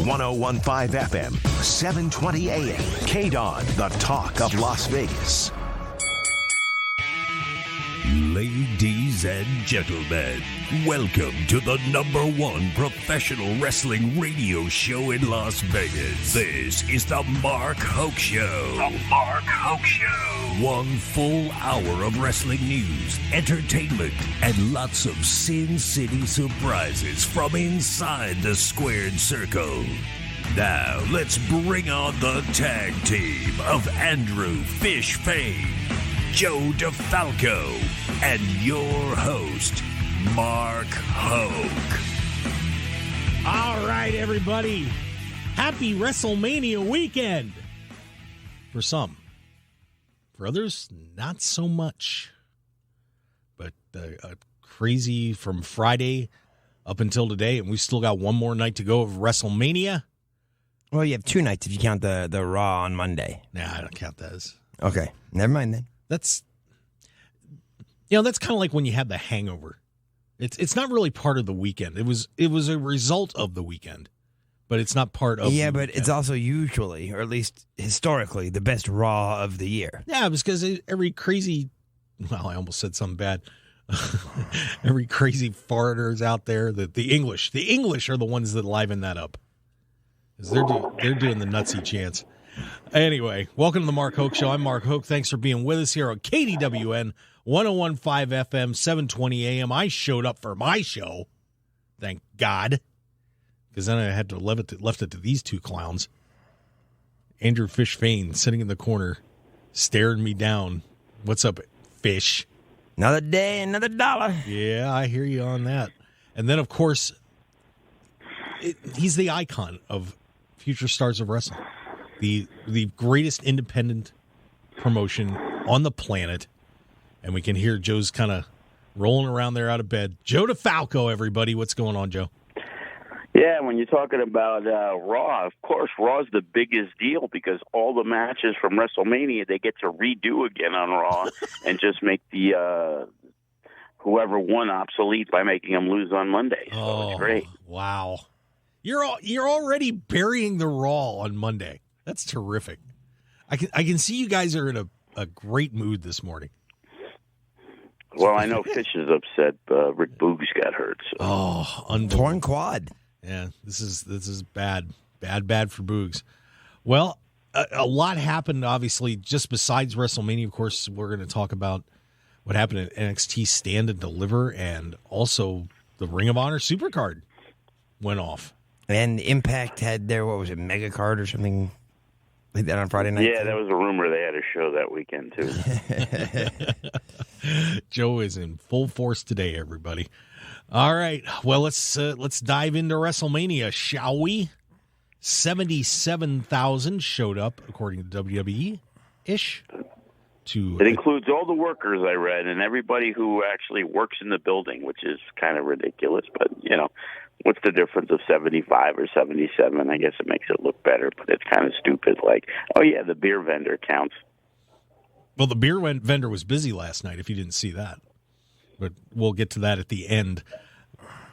1015 FM, 720 AM. KDWN, the talk of Las Vegas. Ladies and gentlemen, welcome to the #1 professional wrestling radio show in Las Vegas. This is the Mark Hoke Show. The Mark Hoke Show. 1 full hour of wrestling news, entertainment, and lots of Sin City surprises from inside the squared circle. Now, let's bring on the tag team of Andrew Fish Fain, Joe DeFalco, and your host, Mark Hoke. All right, everybody. Happy WrestleMania weekend. For some. For others, not so much. But crazy from Friday up until today, and we still got one more night to go of WrestleMania. Well, you have 2 nights if you count the Raw on Monday. Nah, I don't count those. Okay, never mind then. That's kind of like when you have the hangover. It's not really part of the weekend. It was a result of the weekend, but it's not part of. Yeah, the but weekend. it's also usually, or at least historically, the best Raw of the year. Yeah, it was because every crazy. Well, I almost said something bad. Every crazy foreigners out there. The English are the ones that liven that up. 'Cause they're doing the nutsy chants. Anyway, welcome to the Mark Hoke Show. I'm Mark Hoke. Thanks for being with us here on KDWN 1015 FM, 720 AM. I showed up for my show, thank God, because then I had to left it to these two clowns. Andrew Fish Fain sitting in the corner, staring me down. What's up, Fish? Another day, another dollar. Yeah, I hear you on that. And then, of course, he's the icon of future stars of wrestling. The greatest independent promotion on the planet. And we can hear Joe's kind of rolling around there out of bed. Joe DeFalco, everybody. What's going on, Joe? Yeah, when you're talking about Raw, of course, Raw's the biggest deal because all the matches from WrestleMania, they get to redo again on Raw and just make the whoever won obsolete by making them lose on Monday. So it's great. Wow. You're already burying the Raw on Monday. That's terrific. I can see you guys are in a great mood this morning. Well, I know Fish is upset. Rick Boogs got hurt. So. Oh, Torn quad. Yeah, this is bad for Boogs. Well, a lot happened, obviously, just besides WrestleMania. Of course, we're going to talk about what happened at NXT Stand and Deliver, and also the Ring of Honor SuperCard went off. And Impact had their, what was it, Mega Card or something like that on Friday night? Yeah, that was a rumor they had a show that weekend, too. Joe is in full force today, everybody. All right, well, let's dive into WrestleMania, shall we? 77,000 showed up, according to WWE-ish. It includes all the workers, I read, and everybody who actually works in the building, which is kind of ridiculous. But, what's the difference of 75 or 77? I guess it makes it look better, but it's kind of stupid. Like, oh, yeah, the beer vendor counts. Well, the beer vendor was busy last night, if you didn't see that. But we'll get to that at the end.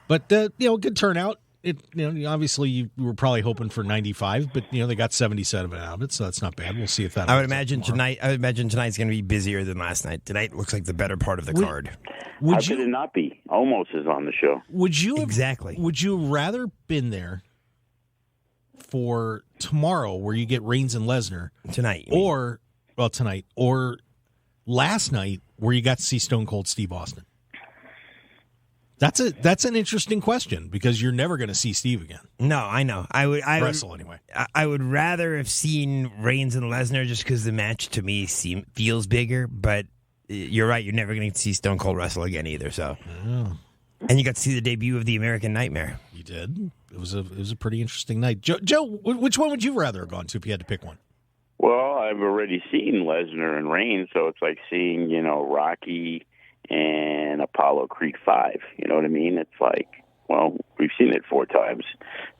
But, good turnout. Obviously you were probably hoping for 95, but, they got 77 out of it, so that's not bad. We'll see if that I would imagine tonight's going to be busier than last night. Tonight looks like the better part of the card. How could it not be? Almost is on the show. Would you exactly? Would you rather been there for tomorrow, where you get Reigns and Lesnar tonight, or last night, where you got to see Stone Cold Steve Austin? That's an interesting question because you're never going to see Steve again. No, I know. I would anyway. I would rather have seen Reigns and Lesnar just because the match to me feels bigger. But you're right. You're never going to see Stone Cold wrestle again either. So, and you got to see the debut of the American Nightmare. You did. It was a pretty interesting night. Joe, which one would you rather have gone to if you had to pick one? Well, I've already seen Lesnar and Reigns, so it's like seeing Rocky and Apollo Creed 5. You know what I mean? It's like, well, we've seen it 4 times.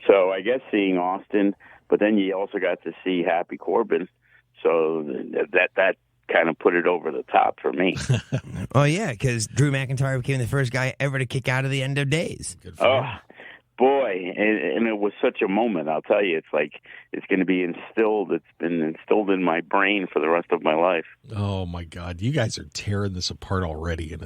So I guess seeing Austin, but then you also got to see Happy Corbin. So that kind of put it over the top for me. Oh, yeah, because Drew McIntyre became the first guy ever to kick out of the End of Days. Oh, boy, and it was such a moment. I'll tell you, it's like it's going to be instilled. It's been instilled in my brain for the rest of my life. Oh my God, you guys are tearing this apart already, and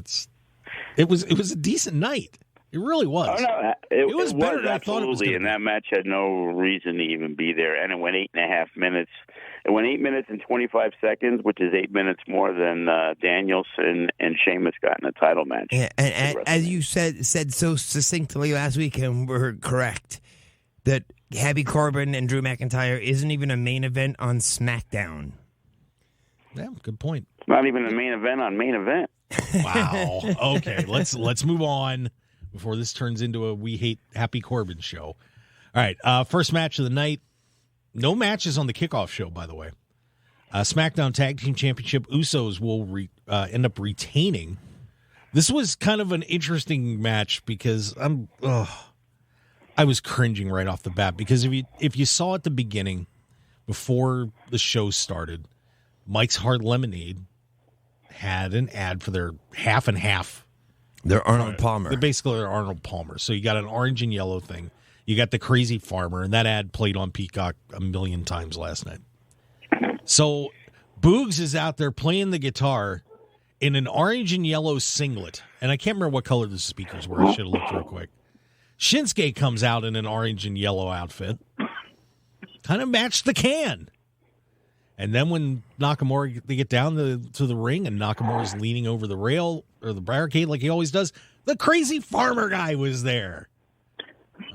it was a decent night. It really was. Oh, no, it was better than I thought it was going to be. And that match had no reason to even be there. And it went 8.5 minutes. It went 8 minutes and 25 seconds, which is 8 minutes more than Danielson and Sheamus got in a title match. Yeah, and as you said so succinctly last week, and we're correct, that Happy Corbin and Drew McIntyre isn't even a main event on SmackDown. Yeah, good point. It's not even a main event on Main Event. Wow. Okay, let's move on before this turns into a We Hate Happy Corbin show. All right, first match of the night. No matches on the kickoff show, by the way. SmackDown Tag Team Championship, Usos will end up retaining. This was kind of an interesting match because I was cringing right off the bat because if you saw at the beginning, before the show started, Mike's Hard Lemonade had an ad for their half and half. They're Arnold Palmer. They're basically Arnold Palmer. So you got an orange and yellow thing. You got the Crazy Farmer, and that ad played on Peacock a million times last night. So Boogs is out there playing the guitar in an orange and yellow singlet. And I can't remember what color the speakers were. I should have looked real quick. Shinsuke comes out in an orange and yellow outfit. Kind of matched the can. And then when Nakamura, they get down to the ring and Nakamura's leaning over the rail or the barricade like he always does, the Crazy Farmer guy was there.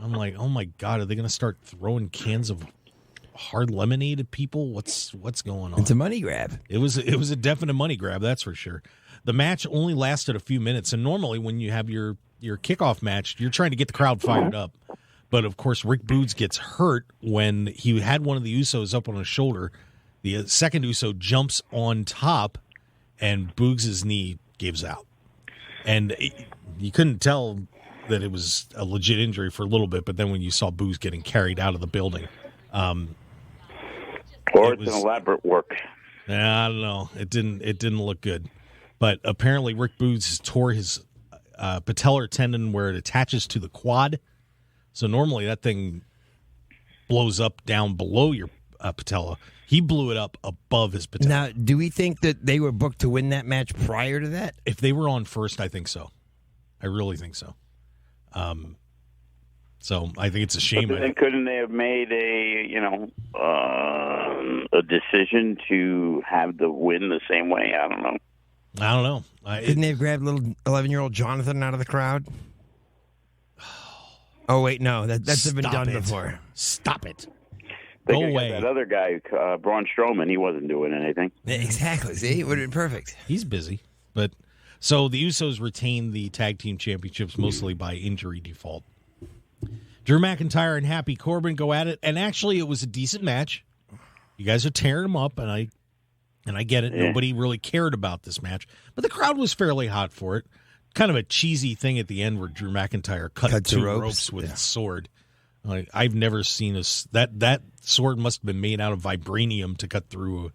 I'm like, oh my God, are they going to start throwing cans of hard lemonade at people? What's going on? It's a money grab. It was a definite money grab, that's for sure. The match only lasted a few minutes, and normally when you have your kickoff match, you're trying to get the crowd fired up. But of course, Rick Boogs gets hurt when he had one of the Usos up on his shoulder. The second Uso jumps on top, and Boogs' knee gives out. And you couldn't tell that it was a legit injury for a little bit, but then when you saw Boogs getting carried out of the building. Or it's an elaborate work. I don't know. It didn't look good. But apparently Rick Boogs tore his patellar tendon where it attaches to the quad. So normally that thing blows up down below your patella. He blew it up above his patella. Now, do we think that they were booked to win that match prior to that? If they were on first, I think so. I really think so. So I think it's a shame. But then couldn't they have made a decision to have the win the same way? I don't know. Couldn't they have grabbed little 11-year-old Jonathan out of the crowd? Oh wait, no, that's been done before. Stop it. Go away. That other guy, Braun Strowman, he wasn't doing anything. Exactly. See, it would have been perfect. He's busy. But so the Usos retain the tag team championships mostly by injury default. Drew McIntyre and Happy Corbin go at it, and actually it was a decent match. You guys are tearing them up, and I get it. Yeah. Nobody really cared about this match, but the crowd was fairly hot for it. Kind of a cheesy thing at the end where Drew McIntyre cut two ropes with a sword. Like, I've never seen that sword must have been made out of vibranium to cut through.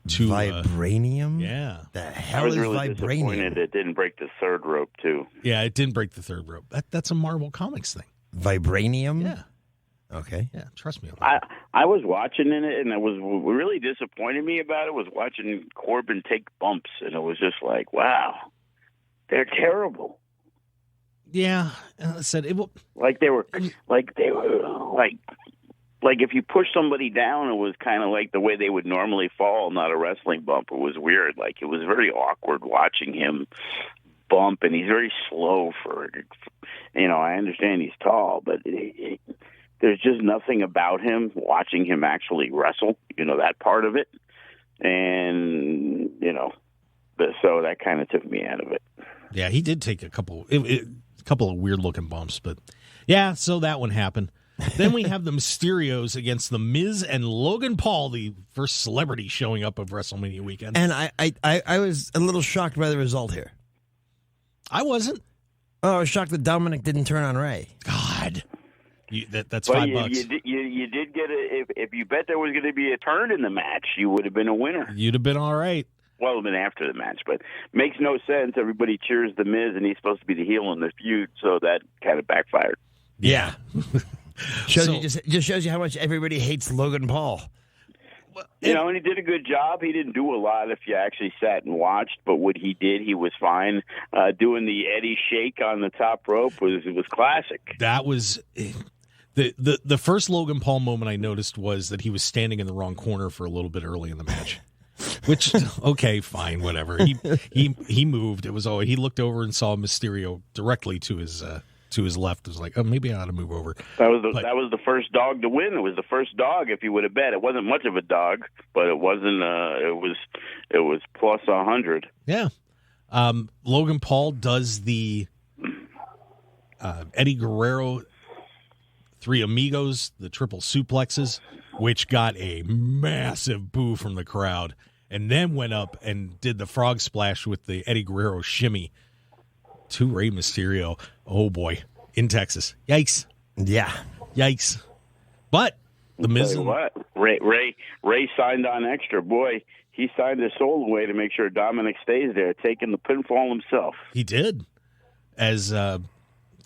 Vibranium? Yeah. The hell I was is really vibranium? Disappointed it didn't break the third rope too. Yeah, it didn't break the third rope. That's a Marvel Comics thing. Vibranium? Yeah. Okay. Yeah, trust me on that. I was watching it, and it was really disappointed me about it was watching Corbin take bumps, and it was just like, wow, they're terrible. Yeah, I said it will. Like they were if you push somebody down, it was kind of like the way they would normally fall, not a wrestling bump. It was weird. Like it was very awkward watching him bump, and he's very slow for. I understand he's tall, but there's just nothing about him. Watching him actually wrestle, that part of it, and so that kind of took me out of it. Yeah, he did take a couple of weird looking bumps, but yeah, so that one happened. Then we have the Mysterios against the Miz and Logan Paul, the first celebrity showing up of WrestleMania weekend. And I was a little shocked by the result here. I wasn't. Oh, I was shocked that Dominic didn't turn on Ray. God, that's $5. You did get if you bet there was going to be a turn in the match, you would have been a winner. You'd have been all right. Well, it would have been after the match, but makes no sense. Everybody cheers the Miz, and he's supposed to be the heel in the feud, so that kind of backfired. Yeah. Just shows you how much everybody hates Logan Paul. You know, and he did a good job. He didn't do a lot if you actually sat and watched, but what he did, he was fine. Doing the Eddie shake on the top rope was classic. That was the first Logan Paul moment I noticed was that he was standing in the wrong corner for a little bit early in the match. Which, okay, fine, whatever. He moved. It was he looked over and saw Mysterio directly to his left. It was like, oh, maybe I ought to move over. That was the first dog to win. It was the first dog, if you would have bet. It wasn't much of a dog, but it wasn't. It was plus 100. Yeah. Logan Paul does the Eddie Guerrero Three Amigos, the triple suplexes, which got a massive boo from the crowd, and then went up and did the frog splash with the Eddie Guerrero shimmy to Rey Mysterio. Oh, boy. In Texas. Yikes. Yeah. Yikes. But the Miz... Tell you what, Ray signed on extra. Boy, he signed his soul away to make sure Dominic stays there, taking the pinfall himself. He did. As kind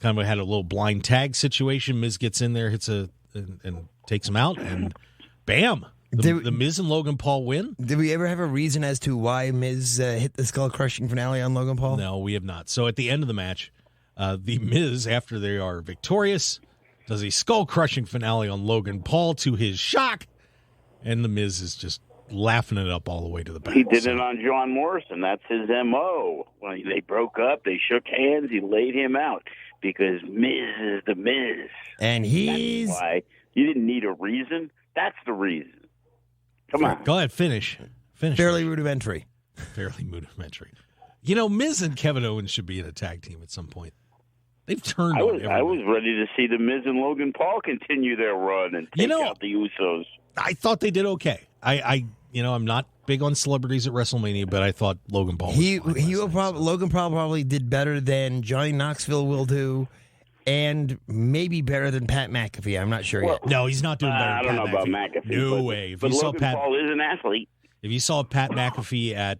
of had a little blind tag situation. Miz gets in there, hits and takes him out, and bam! The Miz and Logan Paul win. Did we ever have a reason as to why Miz hit the skull-crushing finale on Logan Paul? No, we have not. So at the end of the match, the Miz, after they are victorious, does a skull-crushing finale on Logan Paul to his shock, and the Miz is just laughing it up all the way to the back. He did it on John Morrison. That's his M.O. When they broke up, they shook hands, he laid him out because Miz is the Miz. And he's... That's why you didn't need a reason. That's the reason. Come on. Go ahead, finish. Fairly rudimentary. Fairly rudimentary. You know, Miz and Kevin Owens should be in a tag team at some point. They've turned on everybody. I was ready to see the Miz and Logan Paul continue their run and take out the Usos. I thought they did okay. I'm not big on celebrities at WrestleMania, but I thought Logan Paul was Logan Paul probably did better than Johnny Knoxville will do, and maybe better than Pat McAfee. I'm not sure yet. No, he's not doing better. I don't know about McAfee. No way. But Logan Paul is an athlete. If you saw Pat McAfee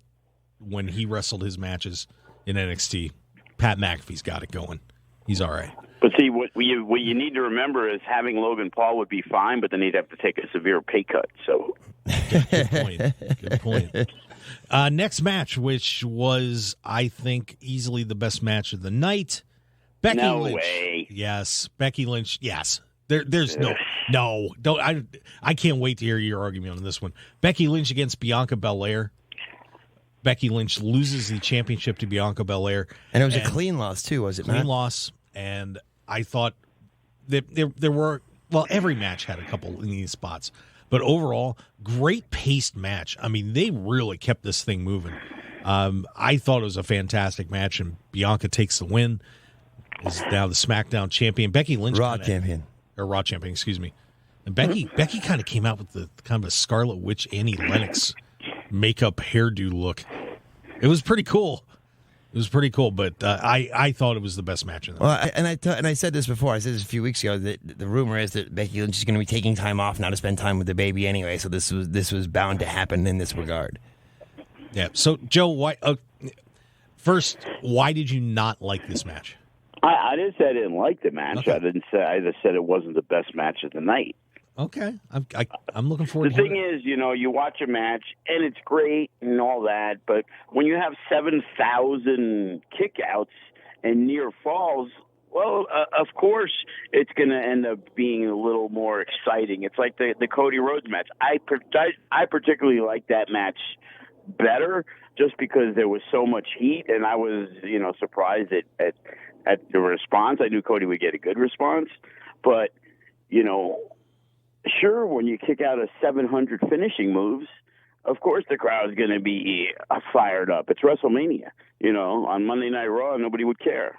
when he wrestled his matches in NXT, Pat McAfee's got it going. He's all right. But see, what you need to remember is having Logan Paul would be fine, but then he'd have to take a severe pay cut. So, good point. Next match, which was, I think, easily the best match of the night. Becky Lynch. Way. Yes, Becky Lynch. Yes, there's no. Don't I can't wait to hear your argument on this one. Becky Lynch against Bianca Belair. Becky Lynch loses the championship to Bianca Belair. And it was a clean loss, too, was it not? Clean loss. And I thought that there were, every match had a couple of these spots. But overall, great paced match. I mean, they really kept this thing moving. I thought it was a fantastic match, and Bianca takes the win. Is now the SmackDown champion. Becky Lynch. Raw champion, excuse me. And Becky kind of came out with the kind of a Scarlet Witch Annie Lennox makeup hairdo look. It was pretty cool. But I thought it was the best match in the night. And I said this before. I said this a few weeks ago. That the rumor is that Becky Lynch is going to be taking time off now to spend time with the baby anyway. So this was bound to happen in this regard. Yeah. So Joe, why did you not like this match? I didn't say I didn't like the match. Okay. I just said it wasn't the best match of the night. Okay, I'm looking forward to it. The thing is, you watch a match, and it's great and all that, but when you have 7,000 kickouts and near falls, well, of course it's going to end up being a little more exciting. It's like the Cody Rhodes match. I particularly like that match better just because there was so much heat, and I was, surprised at the response. I knew Cody would get a good response, but, sure, when you kick out 700 finishing moves, of course the crowd's going to be fired up. It's WrestleMania. On Monday Night Raw, nobody would care.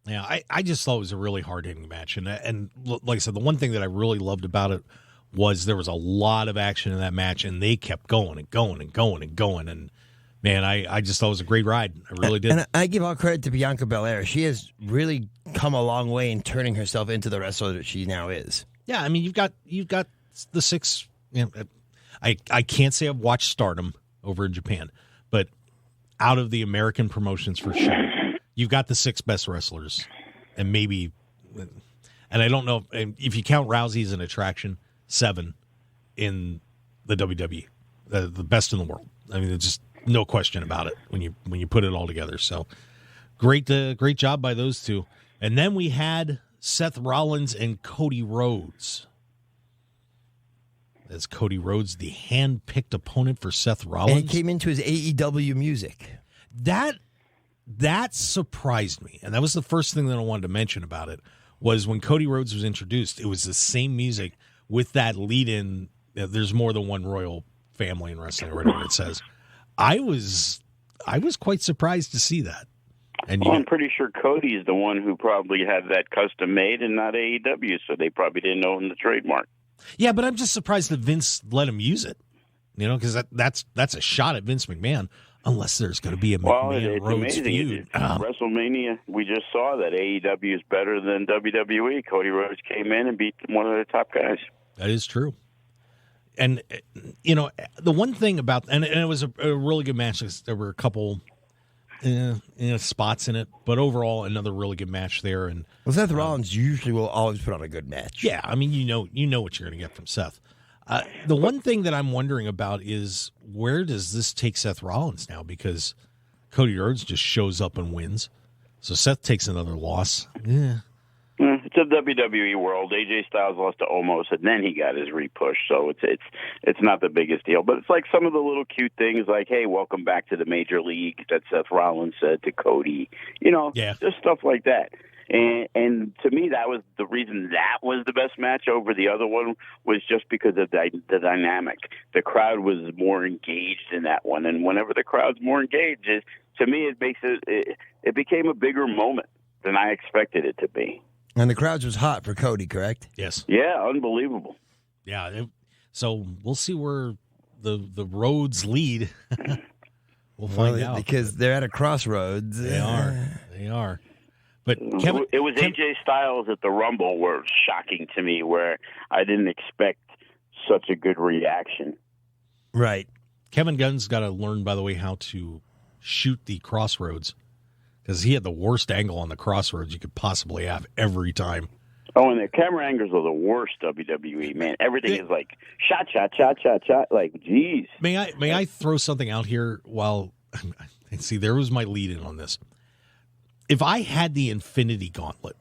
Yeah, I just thought it was a really hard-hitting match. And like I said, the one thing that I really loved about it was there was a lot of action in that match, and they kept going and going and going and going. And, man, I just thought it was a great ride. I really did. And I give all credit to Bianca Belair. She has really come a long way in turning herself into the wrestler that she now is. Yeah, I mean, you've got the six. I can't say I've watched Stardom over in Japan, but out of the American promotions for sure, you've got the six best wrestlers, and maybe And I don't know if you count Rousey as an attraction, 7 in the WWE, the best in the world. I mean, there's just no question about it when you put it all together. So great job by those two. And then we had Seth Rollins and Cody Rhodes. As Cody Rhodes, the hand-picked opponent for Seth Rollins. And he came into his AEW music. That surprised me. And that was the first thing that I wanted to mention about it, was when Cody Rhodes was introduced, it was the same music with that lead-in, there's more than one royal family in wrestling, or whatever it says. I was quite surprised to see that. And I'm pretty sure Cody is the one who probably had that custom made and not AEW, so they probably didn't own the trademark. Yeah, but I'm just surprised that Vince let him use it. You know, because that's a shot at Vince McMahon, unless there's going to be a McMahon-Rhodes feud. WrestleMania, we just saw that AEW is better than WWE. Cody Rhodes came in and beat one of the top guys. That is true. And, you know, the one thing about, and it was a really good match. There were a couple spots in it, but overall, another really good match there. And Seth Rollins usually will always put on a good match. Yeah, I mean, you know what you're going to get from Seth. The one thing that I'm wondering about is, where does this take Seth Rollins now? Because Cody Rhodes just shows up and wins. So Seth takes another loss. Yeah. It's a WWE world. AJ Styles lost to Omos, and then he got his repush. So it's not the biggest deal. But it's like some of the little cute things, like, hey, welcome back to the major league, that Seth Rollins said to Cody. You know, just stuff like that. And to me, that was the reason that was the best match over the other one, was just because of the dynamic. The crowd was more engaged in that one, and whenever the crowd's more engaged, to me, it became a bigger moment than I expected it to be. And the crowd was hot for Cody, correct? Yes. Yeah, unbelievable. Yeah. So we'll see where the roads lead. We'll find out. Because they're at a crossroads. They are. But Kevin, it was AJ Styles at the Rumble were shocking to me, where I didn't expect such a good reaction. Right. Kevin Gunn's got to learn, by the way, how to shoot the crossroads, because he had the worst angle on the crossroads you could possibly have every time. Oh, and the camera angles are the worst, WWE, man. Everything is like shot. Like, geez. May I throw something out here while – see, there was my lead-in on this. If I had the Infinity Gauntlet,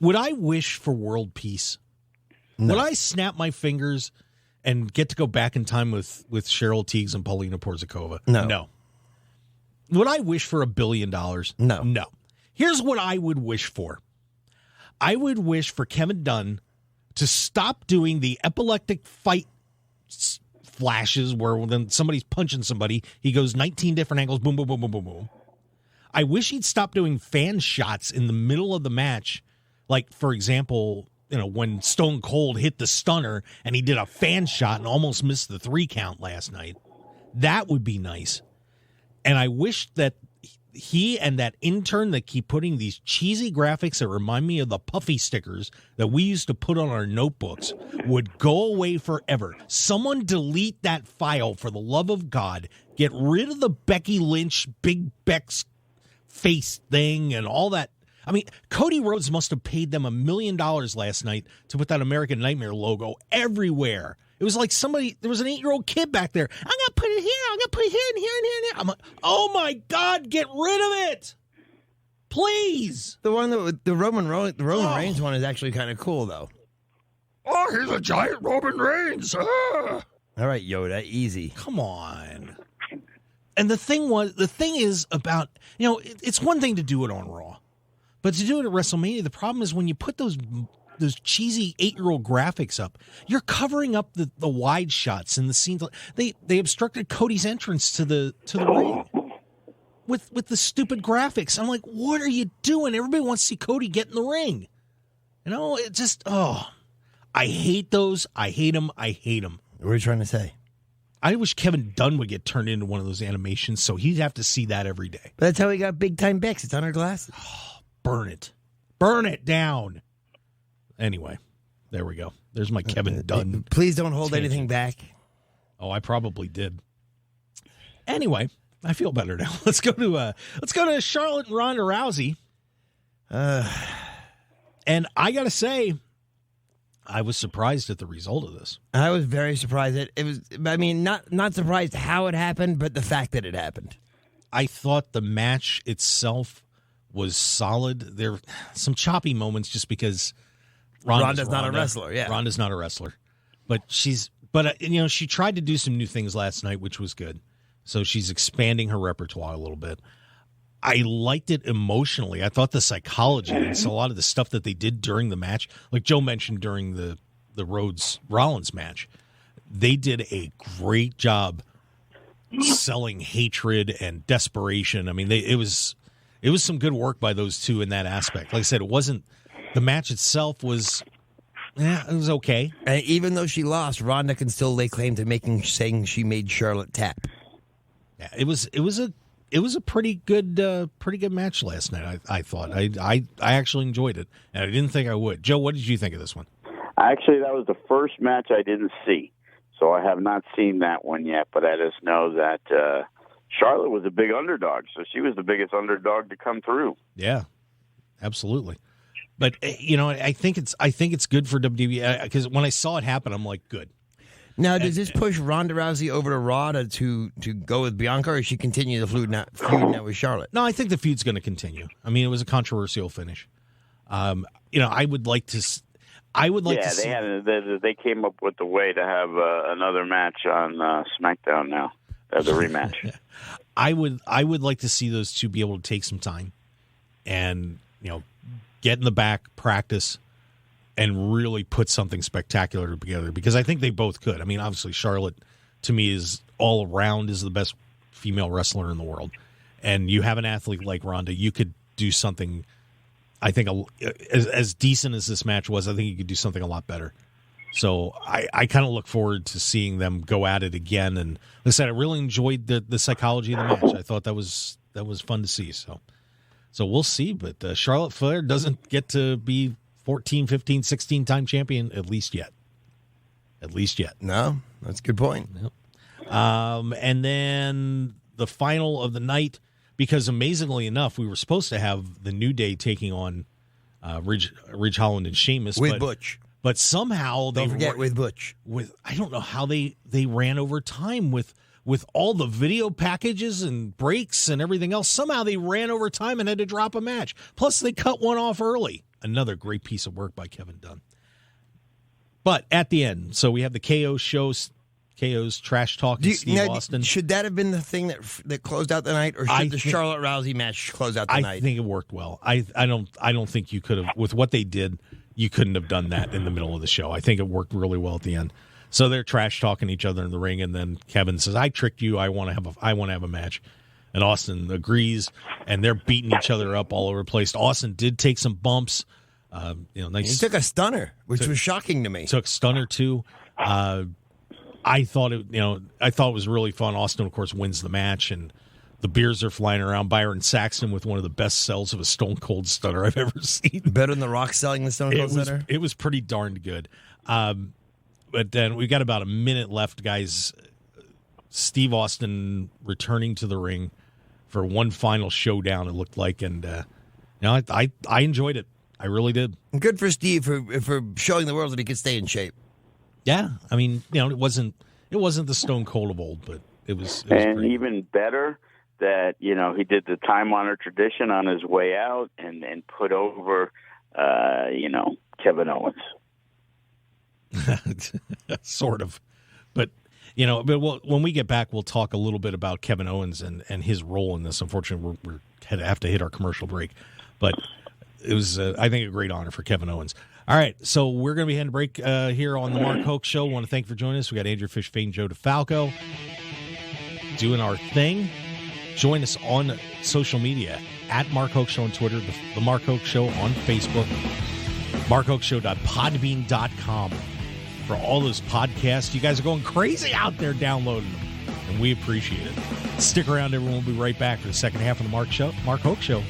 would I wish for world peace? No. Would I snap my fingers and get to go back in time with Cheryl Teagues and Paulina Porzakova? No. Would I wish for $1 billion? No. Here's what I would wish for. I would wish for Kevin Dunn to stop doing the epileptic fight flashes where when somebody's punching somebody, he goes 19 different angles, boom, boom, boom, boom, boom, boom. I wish he'd stop doing fan shots in the middle of the match. Like, for example, when Stone Cold hit the stunner and he did a fan shot and almost missed the 3 count last night. That would be nice. And I wish that he and that intern that keep putting these cheesy graphics that remind me of the puffy stickers that we used to put on our notebooks would go away forever. Someone delete that file, for the love of God. Get rid of the Becky Lynch, Big Beck's face thing and all that. I mean, Cody Rhodes must have paid them $1 million last night to put that American Nightmare logo everywhere. It was like there was an 8-year-old kid back there. I'm going to put it here. I'm going to put it here and here and here and here. I'm like, oh my God, get rid of it. Please. The one the Roman Reigns one is actually kind of cool, though. Oh, here's a giant Roman Reigns. All right, Yoda, easy. Come on. And the thing is about, it's one thing to do it on Raw, but to do it at WrestleMania, the problem is when you put those cheesy 8-year-old graphics up, you're covering up the wide shots and the scenes. They obstructed Cody's entrance to the ring with the stupid graphics. I'm like, what are you doing? Everybody wants to see Cody get in the ring. It just, I hate those. I hate them. What are you trying to say? I wish Kevin Dunn would get turned into one of those animations so he'd have to see that every day. But that's how he got big time Bex. It's on our glasses. Oh, burn it down. Anyway, there we go. There's my Kevin Dunn. Please don't hold anything back. Oh, I probably did. Anyway, I feel better now. Let's go to Charlotte and Ronda Rousey. And I got to say, I was surprised at the result of this. I was very surprised. It was, I mean, not surprised how it happened, but the fact that it happened. I thought the match itself was solid. There were some choppy moments just because Ronda's not a wrestler. Yeah, Ronda's not a wrestler, but she tried to do some new things last night, which was good. So she's expanding her repertoire a little bit. I liked it emotionally. I thought the psychology and so a lot of the stuff that they did during the match, like Joe mentioned during the Rhodes-Rollins match, they did a great job selling hatred and desperation. I mean, it was some good work by those two in that aspect. Like I said, it wasn't the match itself was it was okay. And even though she lost, Ronda can still lay claim to saying she made Charlotte tap. Yeah, it was a pretty good match last night. I thought I actually enjoyed it, and I didn't think I would. Joe, what did you think of this one? Actually, that was the first match I didn't see, so I have not seen that one yet. But I just know that Charlotte was a big underdog, so she was the biggest underdog to come through. Yeah, absolutely. But I think it's good for WWE because when I saw it happen, I'm like, good. Now, does this push Ronda Rousey over to Raw to go with Bianca, or she continue the feud now with Charlotte? No, I think the feud's going to continue. I mean, it was a controversial finish. I would like to. They came up with the way to have another match on SmackDown now, the rematch. I would like to see those two be able to take some time, and get in the back, practice, and really put something spectacular together, because I think they both could. I mean, obviously, Charlotte, to me, is all around is the best female wrestler in the world. And you have an athlete like Ronda, you could do something, I think, as decent as this match was, I think you could do something a lot better. So I kind of look forward to seeing them go at it again. And like I said, I really enjoyed the psychology of the match. I thought that was fun to see. So we'll see. But Charlotte Flair doesn't get to be 14, 15, 16-time champion, at least yet. No, that's a good point. Yep. And then the final of the night, because amazingly enough, we were supposed to have the New Day taking on Ridge Holland and Sheamus. With Butch. But somehow Don't forget with Butch. I don't know how they ran over time with all the video packages and breaks and everything else. Somehow they ran over time and had to drop a match. Plus, they cut one off early. Another great piece of work by Kevin Dunn. But at the end, so we have the KO shows, KO's trash talking Steve Austin. Should that have been the thing that closed out the night, or should the Charlotte Rousey match close out the night? I think it worked well. I don't think you could have, with what they did, you couldn't have done that in the middle of the show. I think it worked really well at the end. So they're trash talking each other in the ring, and then Kevin says, "I tricked you. I want to have a match." And Austin agrees, and they're beating each other up all over the place. Austin did take some bumps. Nice. He took a stunner, which was shocking to me. Took stunner too. I thought it was really fun. Austin, of course, wins the match, and the beers are flying around. Byron Saxton with one of the best sells of a Stone Cold Stunner I've ever seen. Better than The Rock selling the Stone Cold Stunner? It was pretty darned good. But then we got about a minute left, guys. Steve Austin returning to the ring for one final showdown, it looked like, and I enjoyed it. I really did. Good for Steve for showing the world that he could stay in shape. Yeah, I mean, it wasn't the Stone Cold of old, but it was and pretty. Even better that he did the time-honored tradition on his way out and put over Kevin Owens. Sort of, but when we get back, we'll talk a little bit about Kevin Owens and his role in this. Unfortunately, we have to hit our commercial break, but it was, I think, a great honor for Kevin Owens. All right, so we're going to be heading to break here on the Mark Hoke Show. I want to thank you for joining us. We got Andrew Fish, Fain, Joe DeFalco doing our thing. Join us on social media at Mark Hoke Show on Twitter, the Mark Hoke Show on Facebook, markhokeshow.podbean.com for all those podcasts. You guys are going crazy out there downloading them, and we appreciate it. Stick around, everyone. We'll be right back for the second half of the Mark Hoke Show.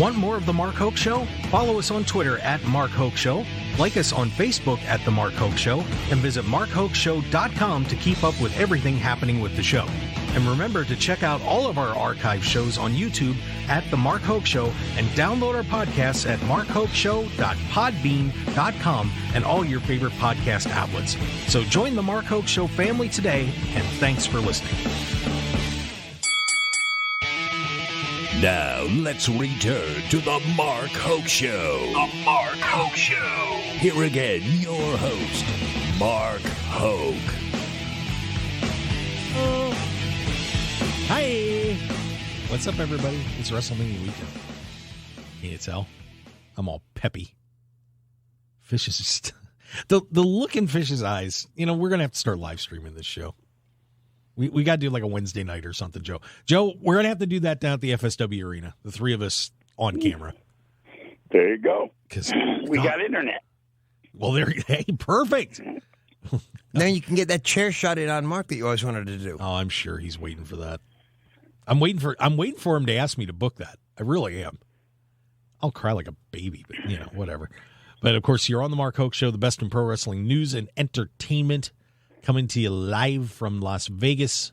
Want more of The Mark Hoke Show? Follow us on Twitter at Mark Hoke Show, like us on Facebook at The Mark Hoke Show, and visit markhokeshow.com to keep up with everything happening with the show. And remember to check out all of our archive shows on YouTube at The Mark Hoke Show and download our podcasts at markhokeshow.podbean.com and all your favorite podcast outlets. So join The Mark Hoke Show family today, and thanks for listening. Now, let's return to the Mark Hoke Show. The Mark Hoke Show. Here again, your host, Mark Hoke. Hi. What's up, everybody? It's WrestleMania weekend. Can you tell? I'm all peppy. Fish is just... the look in Fish's eyes, we're going to have to start live streaming this show. We got to do like a Wednesday night or something, Joe. Joe, we're going to have to do that down at the FSW Arena, the three of us on camera. There you go. Because we got internet. Well, hey, perfect. Now you can get that chair shot in on Mark that you always wanted to do. Oh, I'm sure he's waiting for that. I'm waiting for him to ask me to book that. I really am. I'll cry like a baby, but whatever. But of course, you're on the Mark Hoke Show, the best in pro wrestling news and entertainment, coming to you live from Las Vegas.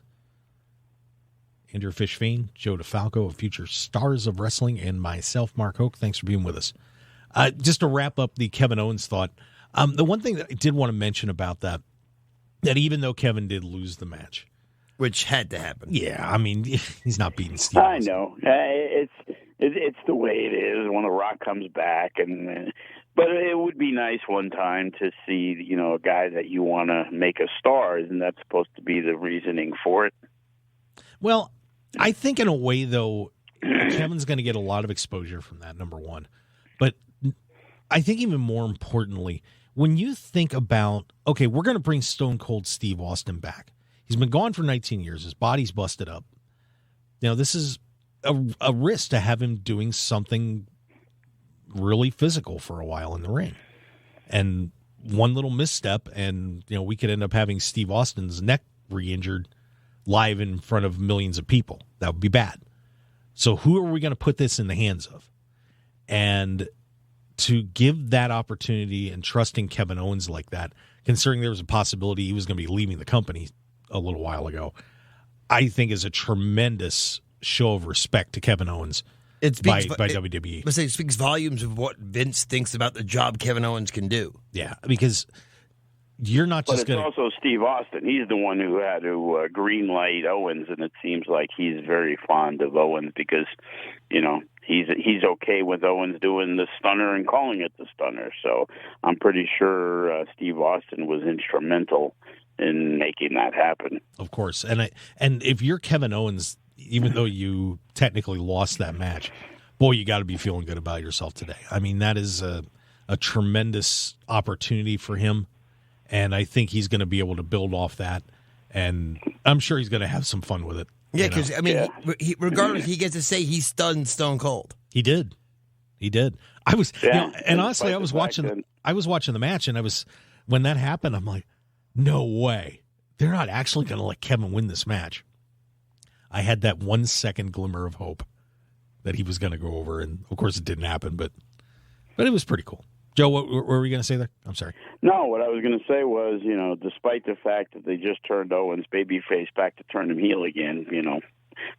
Andrew Fish Fain, Joe DeFalco of Future Stars of Wrestling, and myself, Mark Hoke. Thanks for being with us. Just to wrap up the Kevin Owens thought, the one thing that I did want to mention about that even though Kevin did lose the match, which had to happen. Yeah, I mean, he's not beating Steve. I know. It's the way it is when The Rock comes back, but it would be nice one time to see, a guy that you want to make a star. Isn't that supposed to be the reasoning for it? Well, I think in a way, though, Kevin's going to get a lot of exposure from that, number one. But I think even more importantly, when you think about, okay, we're going to bring Stone Cold Steve Austin back. He's been gone for 19 years. His body's busted up. This is a risk to have him doing something really physical for a while in the ring. And one little misstep, and, we could end up having Steve Austin's neck re-injured live in front of millions of people. That would be bad. So who are we going to put this in the hands of? And to give that opportunity and trusting Kevin Owens like that, considering there was a possibility he was going to be leaving the company a little while ago, I think is a tremendous show of respect to Kevin Owens by WWE. It speaks volumes of what Vince thinks about the job Kevin Owens can do. Yeah, because you're not just going to... But it's also Steve Austin. He's the one who had to green light Owens, and it seems like he's very fond of Owens because, he's okay with Owens doing the stunner and calling it the stunner. So I'm pretty sure Steve Austin was instrumental in making that happen. Of course. And if you're Kevin Owens, even though you technically lost that match, boy, you got to be feeling good about yourself today. I mean, that is a tremendous opportunity for him. And I think he's going to be able to build off that. And I'm sure he's going to have some fun with it. Yeah, because, he, regardless, he gets to say he stunned Stone Cold. He did. I was, and honestly, I was watching the match, and when that happened, I'm like, no way. They're not actually going to let Kevin win this match. I had that 1 second glimmer of hope that he was going to go over, and of course it didn't happen, but it was pretty cool. Joe, what were we going to say there? I'm sorry. No, what I was going to say was, despite the fact that they just turned Owens babyface back to turn him heel again,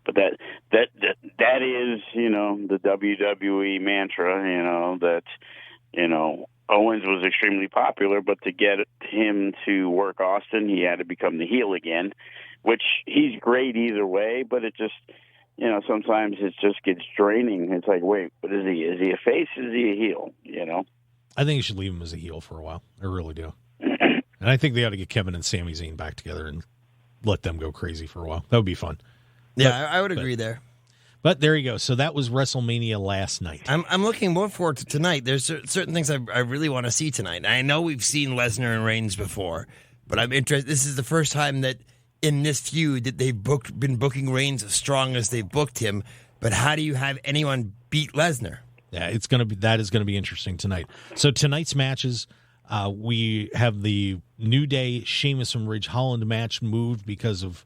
but that is, the WWE mantra, that, Owens was extremely popular, but to get him to work Austin, he had to become the heel again, which he's great either way, but it just, sometimes it just gets draining. It's like, wait, what is he? Is he a face? Is he a heel? I think you should leave him as a heel for a while. I really do. And I think they ought to get Kevin and Sami Zayn back together and let them go crazy for a while. That would be fun. Yeah, I would agree there. But there you go. So that was WrestleMania last night. I'm looking more forward to tonight. There's certain things I really want to see tonight. I know we've seen Lesnar and Reigns before, but I'm interested. This is the first time that in this feud that they've been booking Reigns as strong as they've booked him. But how do you have anyone beat Lesnar? Yeah, that is going to be interesting tonight. So tonight's matches, we have the New Day Sheamus and Ridge Holland match moved because of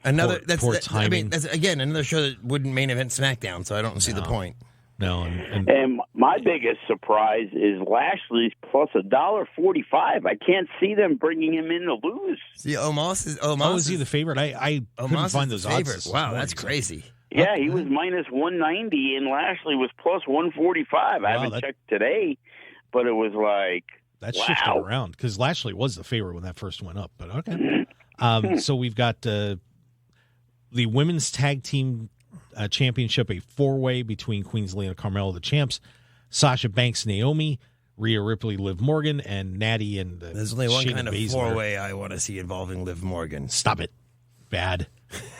poor timing. That's again another show that wouldn't main event SmackDown, so I don't see the point. No, and my biggest surprise is Lashley's plus $1.45. I can't see them bringing him in to lose. See, Omos is he the favorite? I couldn't find those odds. Wow, that's crazy. Yeah, he was minus 190, and Lashley was plus 145. I haven't checked today, but it was like, that shifted around because Lashley was the favorite when that first went up. But okay. So we've got the women's tag team championship, a four-way between Queen Zelina and Carmella, the champs, Sasha Banks, Naomi, Rhea Ripley, Liv Morgan, and Natty and there's only one Shayna kind of Baszler. four-way I want to see involving Liv Morgan. Stop it. Bad.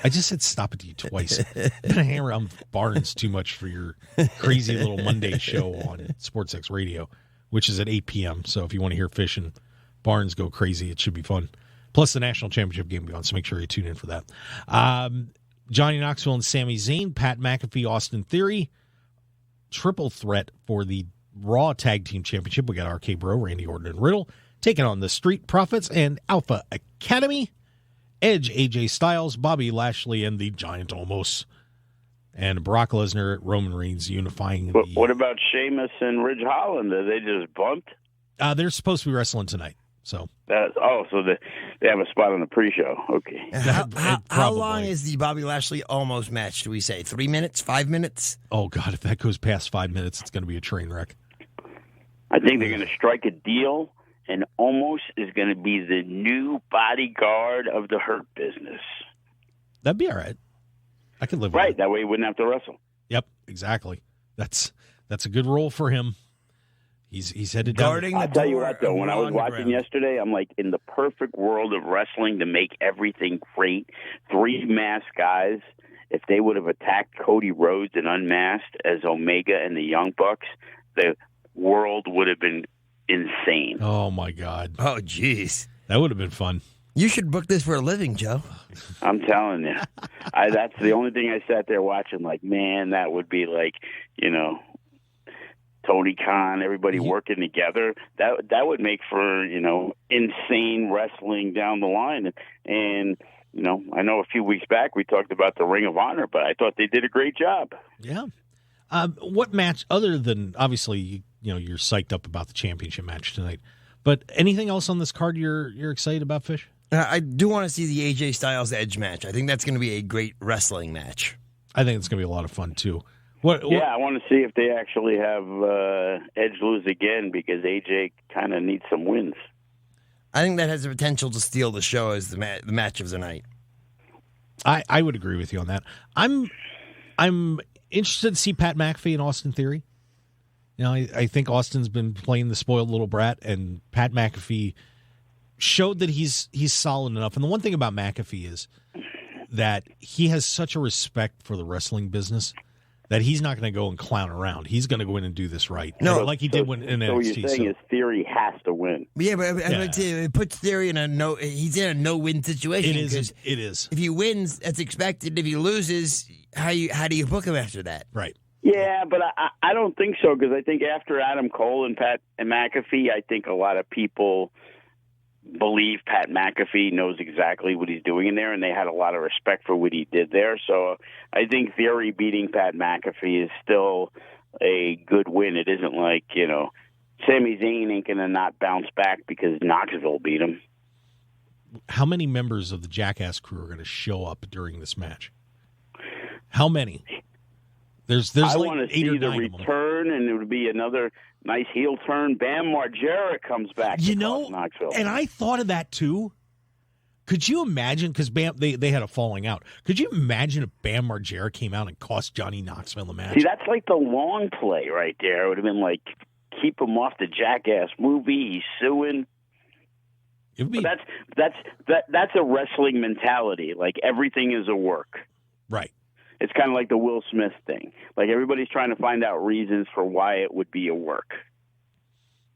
I just said stop it to you twice. You've been hanging around Barnes too much for your crazy little Monday show on SportsX Radio, which is at 8 p.m. So if you want to hear Fish and Barnes go crazy, it should be fun. Plus the national championship game will be on, so make sure you tune in for that. Johnny Knoxville and Sami Zayn, Pat McAfee, Austin Theory. Triple threat for the Raw Tag Team Championship. We got RK Bro, Randy Orton, and Riddle taking on the Street Profits and Alpha Academy. Edge, AJ Styles, Bobby Lashley, and the Giant Omos. And Brock Lesnar, Roman Reigns unifying. What about Sheamus and Ridge Holland? Are they just bumped? They're supposed to be wrestling tonight. So so they have a spot on the pre-show. Okay. How long is the Bobby Lashley Omos match, do we say? 3 minutes? 5 minutes? Oh, God, if that goes past 5 minutes, it's going to be a train wreck. I think they're going to strike a deal, and Omos is going to be the new bodyguard of the Hurt Business. That'd be all right. I could live with it. it. That way he wouldn't have to wrestle. Yep, exactly. That's a good role for him. He's headed guarding down. I'll tell you what, though, when I was watching yesterday, I'm like, in the perfect world of wrestling to make everything great, 3 masked guys, if they would have attacked Cody Rhodes and unmasked as Omega and the Young Bucks, the world would have been insane. Oh, my God. Oh, jeez. That would have been fun. You should book this for a living, Joe. I'm telling you. That's the only thing I sat there watching, like, man, that would be like, Tony Khan, everybody working together. That would make for, insane wrestling down the line. And I know a few weeks back we talked about the Ring of Honor, but I thought they did a great job. Yeah. What match, other than, obviously, you're psyched up about the championship match tonight, but anything else on this card you're excited about, Fish? I do want to see the AJ Styles Edge match. I think that's going to be a great wrestling match. I think it's going to be a lot of fun, too. Yeah, I want to see if they actually have Edge lose again, because AJ kind of needs some wins. I think that has the potential to steal the show as the match of the night. I would agree with you on that. I'm interested to see Pat McAfee and Austin Theory. I think Austin's been playing the spoiled little brat, and Pat McAfee showed that he's solid enough. And the one thing about McAfee is that he has such a respect for the wrestling business that he's not going to go and clown around. He's going to go in and do this right. No, like he did when in NXT. So what you're saying is Theory has to win. Yeah, but it puts Theory in he's in a no-win situation. It is. If he wins, that's expected. If he loses, how do you book him after that? Right. Yeah, but I don't think so, because I think after Adam Cole and Pat and McAfee, I think a lot of people believe Pat McAfee knows exactly what he's doing in there, and they had a lot of respect for what he did there. So I think Theory beating Pat McAfee is still a good win. It isn't like, Sami Zayn ain't going to not bounce back because Knoxville beat him. How many members of the Jackass crew are going to show up during this match? How many? There's I like want to 8 see or the 9 of them. return, and it would be another nice heel turn. Bam Margera comes back. Knoxville. And I thought of that too. Could you imagine? Because Bam, they had a falling out. Could you imagine if Bam Margera came out and cost Johnny Knoxville the match? See, that's like the long play right there. It would have been like, keep him off the Jackass movie. He's suing. But that's a wrestling mentality. Like, everything is a work. Right. It's kind of like the Will Smith thing. Like, everybody's trying to find out reasons for why it would be a work.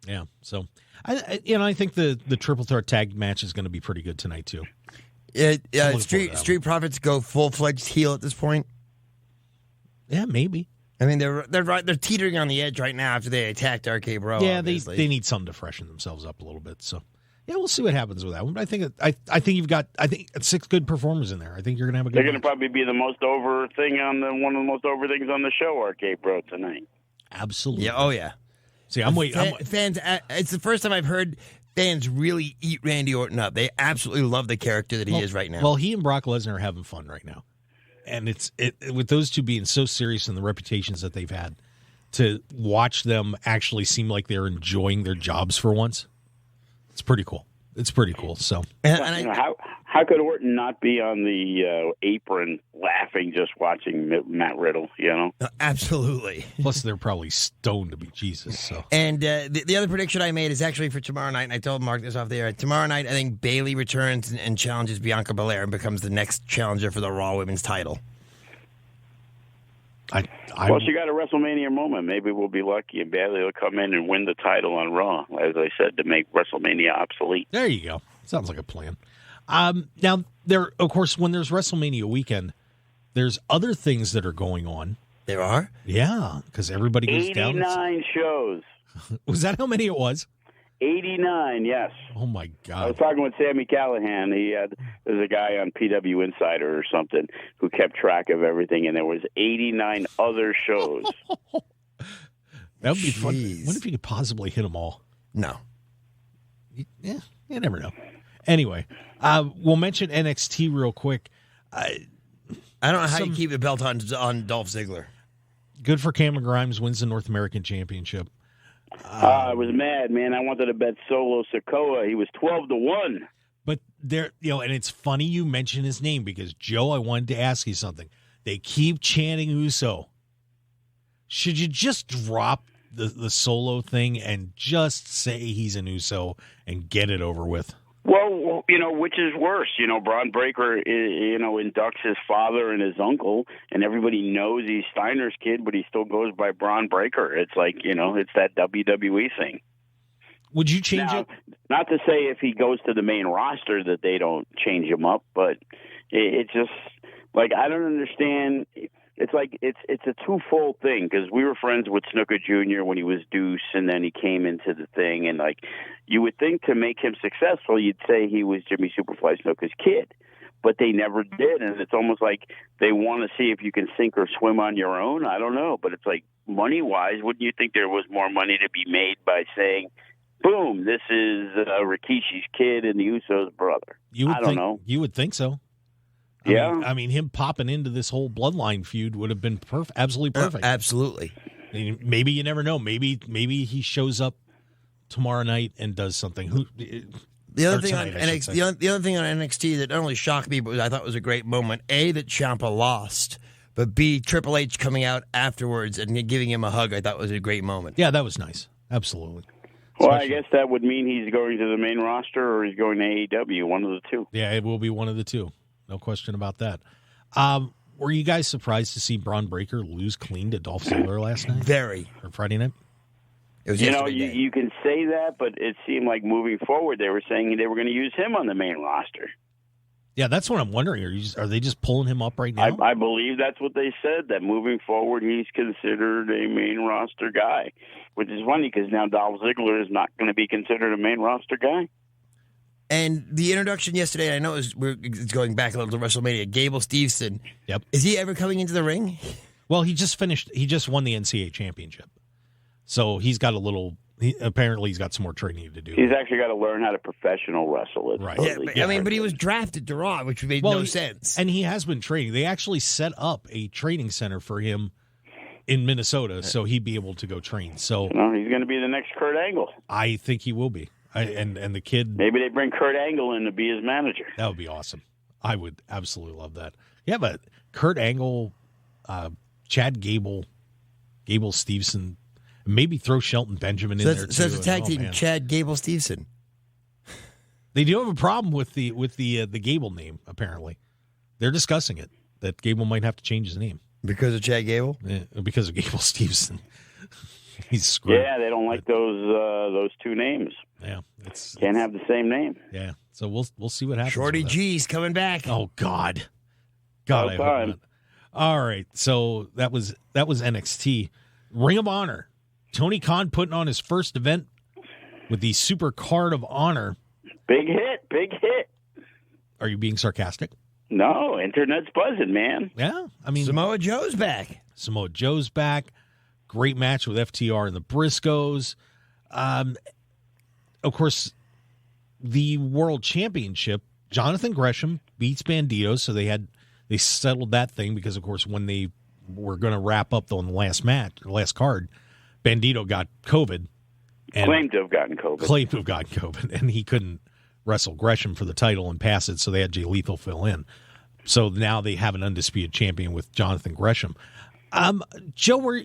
Yeah. So, I think the triple threat tag match is going to be pretty good tonight too. Street Profits go full-fledged heel at this point. Yeah, maybe. I mean, they're teetering on the edge right now after they attacked RK Bro. Yeah, obviously. they need something to freshen themselves up a little bit. So, Yeah, we'll see what happens with that one. But I think you've got 6 good performers in there. I think you're gonna have a good. They're gonna probably be the most over thing one of the most over things on the show, RK Bro, tonight. Absolutely. Yeah. Oh yeah. See, I'm waiting. Fans. It's the first time I've heard fans really eat Randy Orton up. They absolutely love the character that he is right now. Well, he and Brock Lesnar are having fun right now, and it's with those two being so serious and the reputations that they've had, to watch them actually seem like they're enjoying their jobs for once. It's pretty cool. So, how could Orton not be on the apron laughing just watching Matt Riddle? Absolutely. Plus, they're probably stoned to be Jesus. So, and the other prediction I made is actually for tomorrow night. And I told Mark this off the air. Tomorrow night, I think Bayley returns and challenges Bianca Belair and becomes the next challenger for the Raw Women's title. Well, she got a WrestleMania moment. Maybe we'll be lucky and Bayley will come in and win the title on Raw, as I said, to make WrestleMania obsolete. There you go. Sounds like a plan. Now, of course, when there's WrestleMania weekend, there's other things that are going on. There are? Yeah, because everybody goes 89 down. 89 shows. Was that how many it was? 89, yes. Oh, my God. I was talking with Sammy Callahan. There's a guy on PW Insider or something who kept track of everything, and there was 89 other shows. That would be fun. What if you could possibly hit them all? No. Yeah, you never know. Anyway, we'll mention NXT real quick. I don't know how you keep the belt on Dolph Ziggler. Good for Cameron Grimes, wins the North American Championship. I was mad, man. I wanted to bet Solo Sikoa. He was 12-1. But there, and it's funny you mention his name because, Joe, I wanted to ask you something. They keep chanting Uso. Should you just drop the Solo thing and just say he's an Uso and get it over with? Well, which is worse? Braun Breaker, inducts his father and his uncle, and everybody knows he's Steiner's kid, but he still goes by Braun Breaker. It's like, it's that WWE thing. Would you change it? Not to say if he goes to the main roster that they don't change him up, but it's just, like, I don't understand. It's like it's a twofold thing because we were friends with Snooker Jr. when he was Deuce, and then he came into the thing, and like you would think to make him successful, you'd say he was Jimmy Superfly Snooker's kid, but they never did, and it's almost like they want to see if you can sink or swim on your own. I don't know, but it's like money wise, wouldn't you think there was more money to be made by saying, "Boom, this is Rikishi's kid and the Usos' brother"? I don't know. You would think so. I mean, him popping into this whole bloodline feud would have been absolutely perfect. Absolutely. Maybe you never know. Maybe he shows up tomorrow night and does something. The other thing on NXT that not only shocked me, but I thought was a great moment. A, that Ciampa lost, but B, Triple H coming out afterwards and giving him a hug. I thought was a great moment. Yeah, that was nice. Absolutely. Well, I guess that would mean he's going to the main roster or he's going to AEW. One of the two. Yeah, it will be one of the two. No question about that. Were you guys surprised to see Braun Breaker lose clean to Dolph Ziggler last night? Very. Or Friday night? It was you can say that, but it seemed like moving forward they were saying they were going to use him on the main roster. Yeah, that's what I'm wondering. Are they just pulling him up right now? I believe that's what they said, that moving forward he's considered a main roster guy, which is funny because now Dolph Ziggler is not going to be considered a main roster guy. And the introduction yesterday, I know it's going back a little to WrestleMania, Gable Steveson. Yep. Is he ever coming into the ring? Well, he just won the NCAA championship. So he's got apparently he's got some more training to do. He's actually got to learn how to professional wrestle. Right. But he was drafted to Raw, which made no sense. And he has been training. They actually set up a training center for him in Minnesota, so he'd be able to go train. So he's going to be the next Kurt Angle. I think he will be. And the kid... Maybe they bring Kurt Angle in to be his manager. That would be awesome. I would absolutely love that. Yeah, but Kurt Angle, Chad Gable, Steveson, maybe throw Shelton Benjamin in there too. So it's a tag team, Chad Gable Steveson. They do have a problem with the Gable name, apparently. They're discussing it, that Gable might have to change his name. Because of Chad Gable? Yeah, because of Gable Steveson. He's screwed. Yeah, they don't like those two names. Yeah, can't have the same name. Yeah, so we'll see what happens. Shorty G's coming back. Oh God, I hope not. All right, so that was NXT. Ring of Honor. Tony Khan putting on his first event with the SuperCard of Honor. Big hit, big hit. Are you being sarcastic? No, internet's buzzing, man. Yeah, I mean, Samoa Joe's back. Samoa Joe's back. Great match with FTR and the Briscoes. Of course, the World Championship, Jonathan Gresham beats Bandito, so they settled that thing because, of course, when they were going to wrap up on the last card, Bandito got COVID. And claimed to have gotten COVID, and he couldn't wrestle Gresham for the title and pass it, so they had Jay Lethal fill in. So now they have an undisputed champion with Jonathan Gresham. Joe,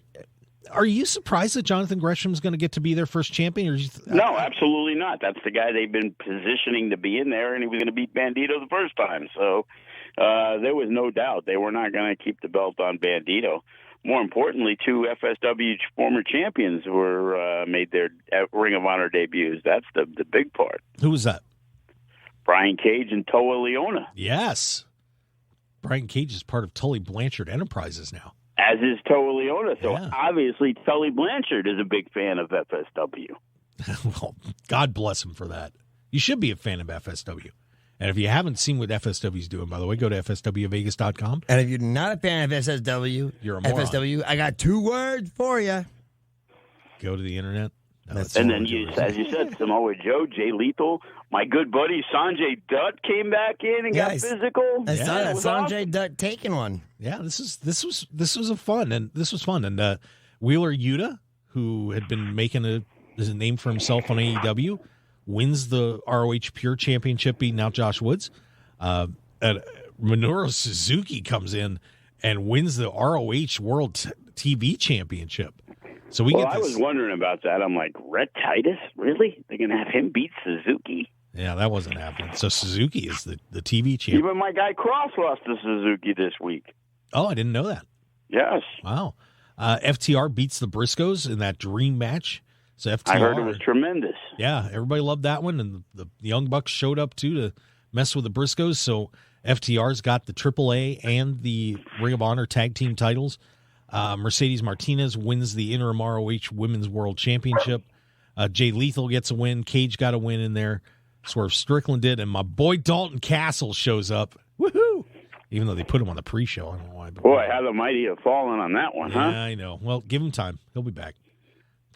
are you surprised that Jonathan Gresham's going to get to be their first champion? Or no, absolutely not. That's the guy they've been positioning to be in there, and he was going to beat Bandito the first time. So there was no doubt they were not going to keep the belt on Bandito. More importantly, 2 FSW former champions were made their Ring of Honor debuts. That's the big part. Who was that? Brian Cage and Toa Leona. Yes. Brian Cage is part of Tully Blanchard Enterprises now. As is Toa Leona. So obviously Tully Blanchard is a big fan of FSW. Well, God bless him for that. You should be a fan of FSW. And if you haven't seen what FSW is doing, by the way, go to fswvegas.com. And if you're not a fan of SSW, you're a moron. FSW, I got 2 words for you. Go to the internet. And then, as you said, Samoa Joe, Jay Lethal, my good buddy Sanjay Dutt came back in and got physical. I saw that. Sanjay awesome. Dutt taking one. Yeah, this was fun, and Wheeler Yuta, who had been making a name for himself on AEW, wins the ROH Pure Championship, beating out Josh Woods. And Minoru Suzuki comes in and wins the ROH World TV Championship. So I was wondering about that. I'm like, Rhett Titus? Really? They're going to have him beat Suzuki? Yeah, that wasn't happening. So Suzuki is the TV champion. Even my guy Cross lost to Suzuki this week. Oh, I didn't know that. Yes. Wow. FTR beats the Briscoes in that dream match. So FTR, I heard it was tremendous. Yeah, everybody loved that one, and the Young Bucks showed up too to mess with the Briscoes. So FTR's got the AAA and the Ring of Honor tag team titles. Mercedes Martinez wins the interim ROH Women's World Championship. Jay Lethal gets a win. Cage got a win in there. Swerve Strickland did, and my boy Dalton Castle shows up. Woohoo! Even though they put him on the pre-show, I don't know why. Boy, how the mighty have fallen on that one, huh? Yeah, I know. Well, give him time; he'll be back.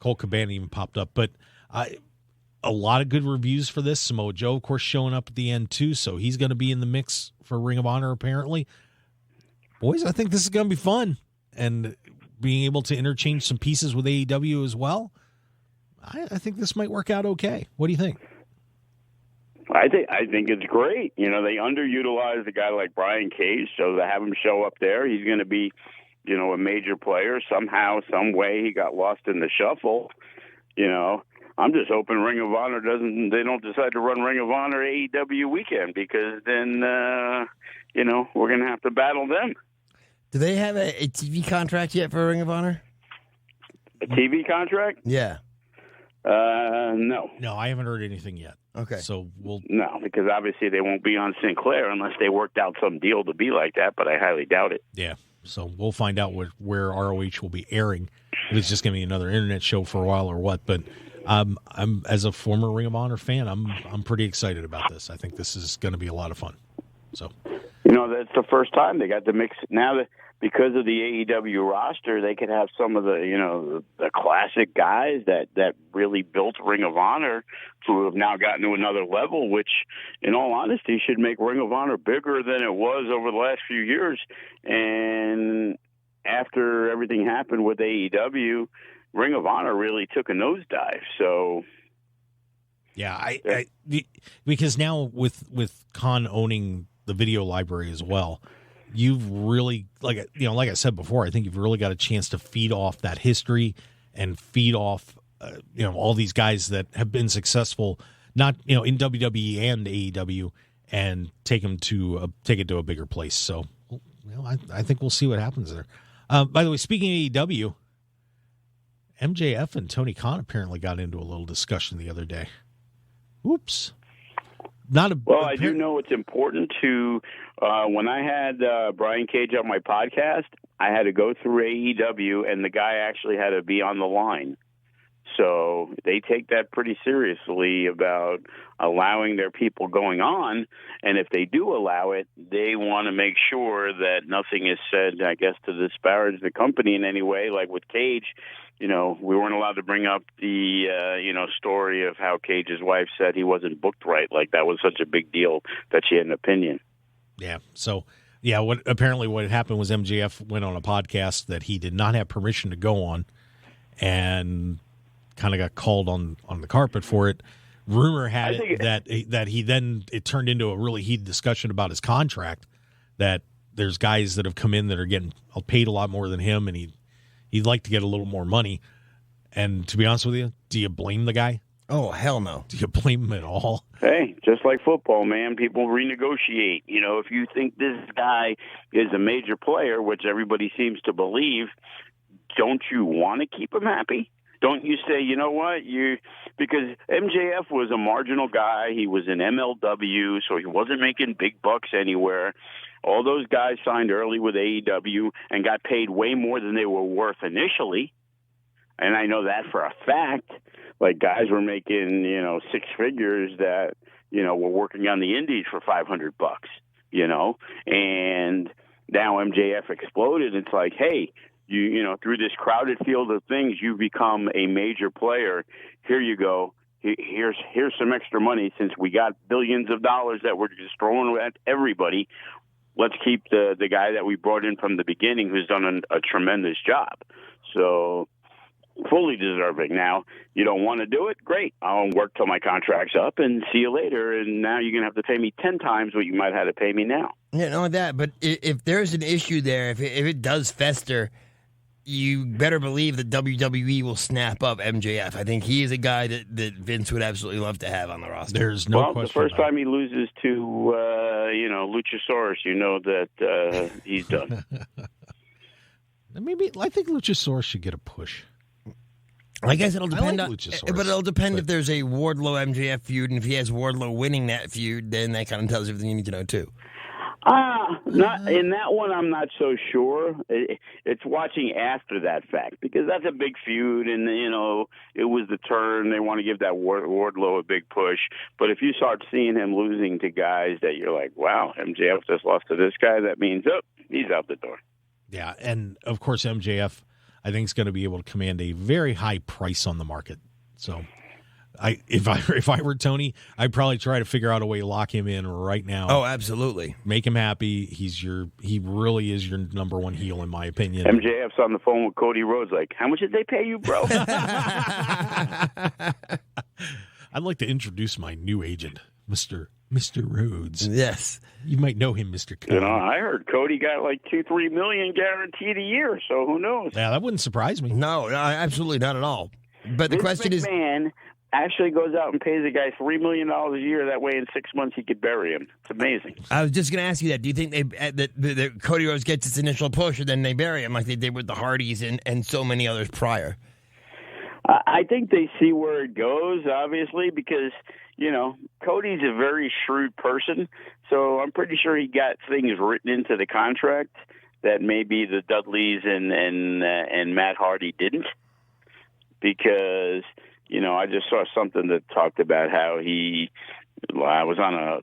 Cole Cabana even popped up, but a lot of good reviews for this. Samoa Joe, of course, showing up at the end too, so he's going to be in the mix for Ring of Honor apparently. Boys, I think this is going to be fun, and being able to interchange some pieces with AEW as well. I think this might work out okay. What do you think? I think it's great. You know, they underutilized a guy like Brian Cage, so to have him show up there, he's going to be, you know, a major player. Somehow, some way, he got lost in the shuffle. You know, I'm just hoping Ring of Honor they don't decide to run Ring of Honor AEW weekend, because then, you know, we're going to have to battle them. Do they have a TV contract yet for Ring of Honor? A TV contract? Yeah. No. No, I haven't heard anything yet. Okay. So No, because obviously they won't be on Sinclair unless they worked out some deal to be like that, but I highly doubt it. Yeah. So we'll find out where ROH will be airing. If it's just going to be another internet show for a while or what. But I'm as a former Ring of Honor fan, I'm pretty excited about this. I think this is going to be a lot of fun. So, you know, that's the first time they got to mix. Now that because of the AEW roster, they could have some of the, you know, the classic guys that really built Ring of Honor, who have now gotten to another level, which, in all honesty, should make Ring of Honor bigger than it was over the last few years. And after everything happened with AEW, Ring of Honor really took a nosedive. So, yeah, because now with Khan owning the video library as well, you've really, like I said before, I think you've really got a chance to feed off that history and feed off, all these guys that have been successful, not, in WWE and AEW, and take it to a bigger place. So, I think we'll see what happens there. By the way, speaking of AEW, MJF and Tony Khan apparently got into a little discussion the other day. Oops. I do know it's important to, when I had Brian Cage on my podcast, I had to go through AEW, and the guy actually had to be on the line. So they take that pretty seriously about allowing their people going on. And if they do allow it, they want to make sure that nothing is said, I guess, to disparage the company in any way. Like with Cage, we weren't allowed to bring up the, story of how Cage's wife said he wasn't booked right. Like that was such a big deal that she had an opinion. Yeah. So, what happened was MJF went on a podcast that he did not have permission to go on and kind of got called on the carpet for it. Rumor had it that he then it turned into a really heated discussion about his contract, that there's guys that have come in that are getting paid a lot more than him, and he'd like to get a little more money. And to be honest with you, do you blame the guy? Oh, hell no. Do you blame him at all? Hey, just like football, man, people renegotiate. If you think this guy is a major player, which everybody seems to believe, don't you want to keep him happy? Don't you say, you know what, because MJF was a marginal guy. He was in MLW, so he wasn't making big bucks anywhere. All those guys signed early with AEW and got paid way more than they were worth initially. And I know that for a fact. Like guys were making, six figures that, were working on the indies for $500, and now MJF exploded. It's like, hey, you through this crowded field of things, you become a major player. Here you go. Here's some extra money. Since we got billions of dollars that we're just throwing at everybody, let's keep the guy that we brought in from the beginning who's done a tremendous job. So fully deserving. Now, you don't want to do it? Great. I'll work till my contract's up and see you later. And now you're going to have to pay me 10 times what you might have to pay me now. Yeah, not that. But if there's an issue there, if it does fester, you better believe that WWE will snap up MJF. I think he is a guy that Vince would absolutely love to have on the roster. There's no question. The first time he loses to, Luchasaurus, that he's done. Maybe I think Luchasaurus should get a push. I guess it'll depend but it'll depend if there's a Wardlow MJF feud, and if he has Wardlow winning that feud, then that kind of tells you everything you need to know too. Not in that one. I'm not so sure. It's watching after that fact, because that's a big feud, and it was the turn. They want to give that Wardlow a big push. But if you start seeing him losing to guys that you're like, wow, MJF just lost to this guy, that means he's out the door. Yeah, and of course MJF, I think, is going to be able to command a very high price on the market. So, if I were Tony, I'd probably try to figure out a way to lock him in right now. Oh, absolutely. Make him happy. He really is your number one heel, in my opinion. MJF's on the phone with Cody Rhodes like, how much did they pay you, bro? I'd like to introduce my new agent, Mr. Rhodes. Yes. You might know him, Mr. Cody. I heard Cody got like $2-3 million guaranteed a year, so who knows? Yeah, that wouldn't surprise me. No, absolutely not at all. But the question is, McMahon actually goes out and pays a guy $3 million a year. That way in 6 months he could bury him. It's amazing. I was just going to ask you that. Do you think that Cody Rhodes gets its initial push and then they bury him like they did with the Hardys and so many others prior? I think they see where it goes, obviously, because Cody's a very shrewd person, so I'm pretty sure he got things written into the contract that maybe the Dudleys and Matt Hardy didn't, because I just saw something that talked about how I was on a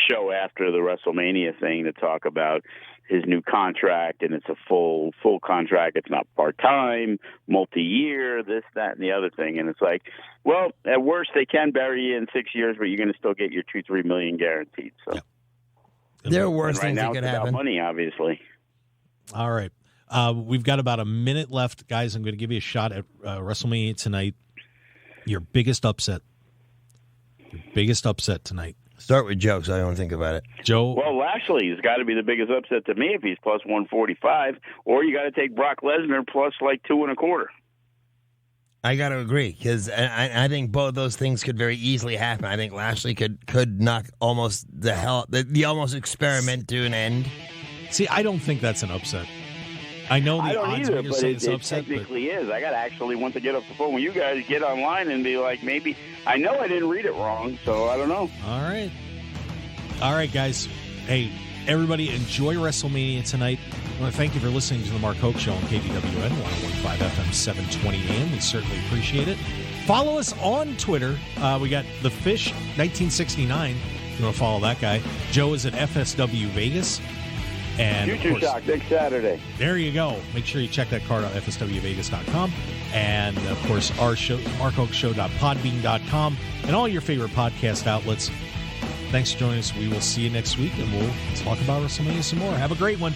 show after the WrestleMania thing to talk about his new contract, and it's a full contract. It's not part-time, multi-year, this, that, and the other thing. And it's like, well, at worst, they can bury you in 6 years, but you're going to still get your $2-3 million guaranteed. So yeah. There are worse things that could happen. About money, obviously. All right. We've got about a minute left. Guys, I'm going to give you a shot at WrestleMania tonight. Your biggest upset. Your biggest upset tonight. Start with Joe, so I don't think about it. Joe. Well, Lashley's got to be the biggest upset to me if he's plus 145, or you got to take Brock Lesnar plus like 2.25. I got to agree, because I think both those things could very easily happen. I think Lashley could knock almost the almost experiment to an end. See, I don't think that's an upset. I know the odds when you're saying it's upset, technically is. I got to actually want to get off the phone with you guys, get online, and be like, maybe I know I didn't read it wrong, so I don't know. All right, guys. Hey, everybody, enjoy WrestleMania tonight. I want to thank you for listening to the Mark Hoke Show on KDWN 101.5 FM 720 AM. We certainly appreciate it. Follow us on Twitter. We got The Fish 1969. You want to follow that guy. Joe is at FSW Vegas. And Future Shock next Saturday. There you go. Make sure you check that card out, fswvegas.com. And, of course, our show, markhokeshow.podbean.com, and all your favorite podcast outlets. Thanks for joining us. We will see you next week, and we'll talk about WrestleMania some more. Have a great one.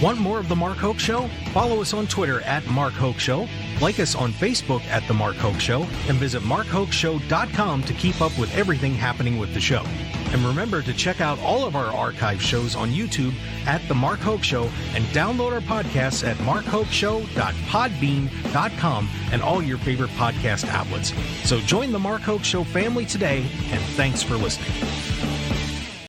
Want more of The Mark Hoke Show? Follow us on Twitter at Mark Hoke Show, like us on Facebook at The Mark Hoke Show, and visit markhokeshow.com to keep up with everything happening with the show. And remember to check out all of our archive shows on YouTube at The Mark Hoke Show and download our podcasts at markhokeshow.podbean.com and all your favorite podcast outlets. So join The Mark Hoke Show family today, and thanks for listening.